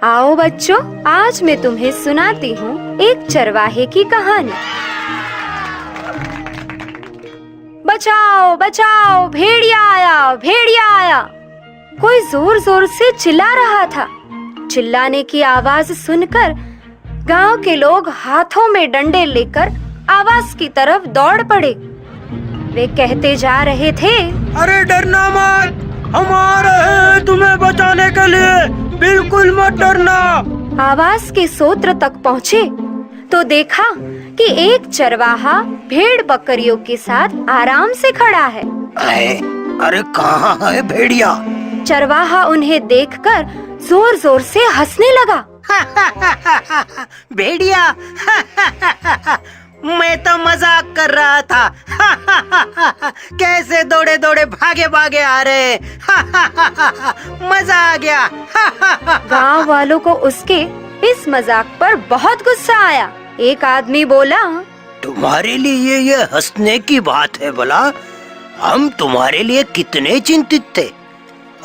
आओ बच्चों, आज मैं तुम्हें सुनाती हूँ एक चरवाहे की कहानी। बचाओ बचाओ, भेड़िया आया, भेड़िया आया। कोई जोर जोर से चिल्ला रहा था। चिल्लाने की आवाज सुनकर गांव के लोग हाथों में डंडे लेकर आवाज की तरफ दौड़ पड़े। वे कहते जा रहे थे, अरे डरना मत, हम आ रहे हैं तुम्हें बचाने के लिए, बिल्कुल मत डरना। आवाज के सूत्र तक पहुँचे तो देखा कि एक चरवाहा भेड़ बकरियों के साथ आराम से खड़ा है। अरे कहाँ है भेड़िया? चरवाहा उन्हें देखकर जोर जोर से हंसने लगा। भेड़िया, मैं तो मजाक कर रहा था। कैसे दौड़े दौड़े भागे भागे आ रहे। मजा आ गया। गांव वालों को उसके इस मजाक पर बहुत गुस्सा आया। एक आदमी बोला, तुम्हारे लिए ये हंसने की बात है भला? हम तुम्हारे लिए कितने चिंतित थे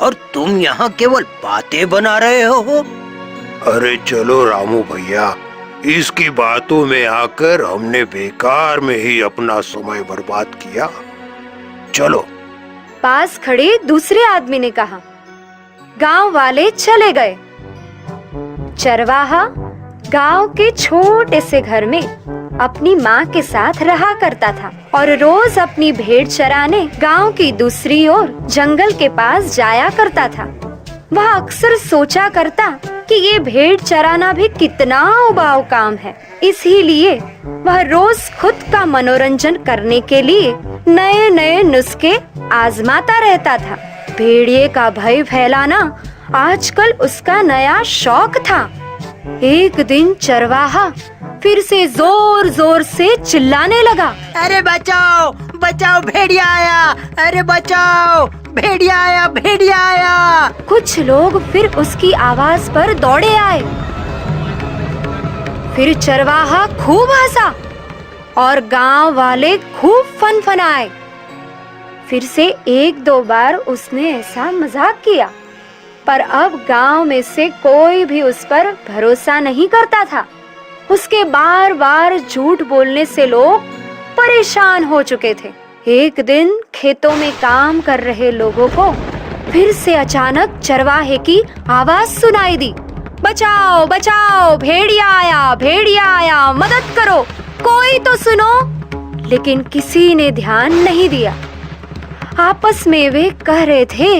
और तुम यहाँ केवल बातें बना रहे हो। अरे चलो रामू भैया, इसकी बातों में आकर हमने बेकार में ही अपना समय बर्बाद किया। चलो। पास खड़े दूसरे आदमी ने कहा। गांव वाले चले गए। चरवाहा गांव के छोटे से घर में अपनी माँ के साथ रहा करता था और रोज अपनी भेड़ चराने गांव की दूसरी ओर जंगल के पास जाया करता था। वह अक्सर सोचा करता कि ये भेड़ चराना भी कितना उबाऊ काम है। इसीलिए वह रोज खुद का मनोरंजन करने के लिए नए नए नुस्खे आजमाता रहता था। भेड़िए का भय फैलाना आजकल उसका नया शौक था। एक दिन चरवाहा फिर से जोर जोर से चिल्लाने लगा, अरे बचाओ बचाओ, भेड़िया आया, अरे बचाओ, भेड़िया आया, भेड़िया आया। कुछ लोग फिर उसकी आवाज पर दौड़े आए। फिर चरवाहा खूब हंसा और गांव वाले खूब फनफनाए। फिर से एक दो बार उसने ऐसा मजाक किया, पर अब गांव में से कोई भी उस पर भरोसा नहीं करता था। उसके बार बार झूठ बोलने से लोग परेशान हो चुके थे। एक दिन खेतों में काम कर रहे लोगों को फिर से अचानक चरवाहे की आवाज सुनाई दी, बचाओ बचाओ, भेड़िया आया, भेड़िया आया, मदद करो, कोई तो सुनो। लेकिन किसी ने ध्यान नहीं दिया। आपस में वे कह रहे थे,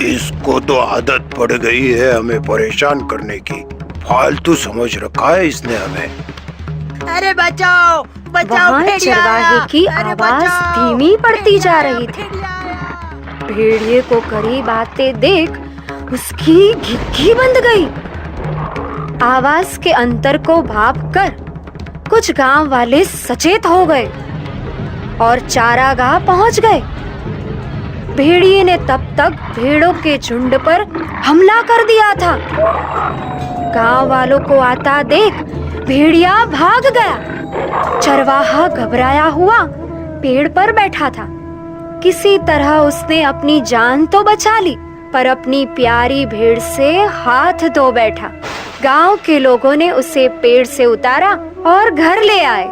इसको तो आदत पड़ गई है हमें परेशान करने की, फालतू समझ रखा है इसने हमें। अरे बचाओ बचाओ, वहाँ चरवाहे की आवाज धीमी पड़ती जा रही थी। भेड़िए को करीब आते देख उसकी घिघी बंद गई। आवाज के अंतर को भांपकर कुछ गांव वाले सचेत हो गए और चारागाह पहुंच गए। भेड़िए ने तब तक भेड़ों के झुंड पर हमला कर दिया था। गांव वालों को आता देख भेड़िया भाग गया। चरवाहा घबराया हुआ पेड़ पर बैठा था। किसी तरह उसने अपनी जान तो बचा ली, पर अपनी प्यारी भेड़ से हाथ धो बैठा। गांव के लोगों ने उसे पेड़ से उतारा और घर ले आए।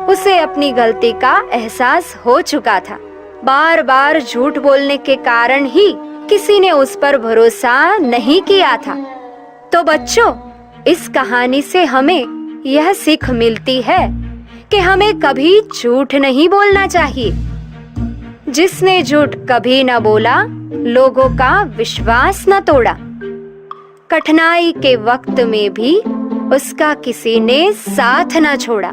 उसे अपनी गलती का एहसास हो चुका था। बार बार झूठ बोलने के कारण ही किसी ने उस पर भरोसा नहीं किया था। तो बच्चों, इस कहानी से हमें यह सीख मिलती है कि हमें कभी झूठ नहीं बोलना चाहिए। जिसने झूठ कभी न बोला, लोगों का विश्वास न तोड़ा, कठिनाई के वक्त में भी उसका किसी ने साथ न छोड़ा।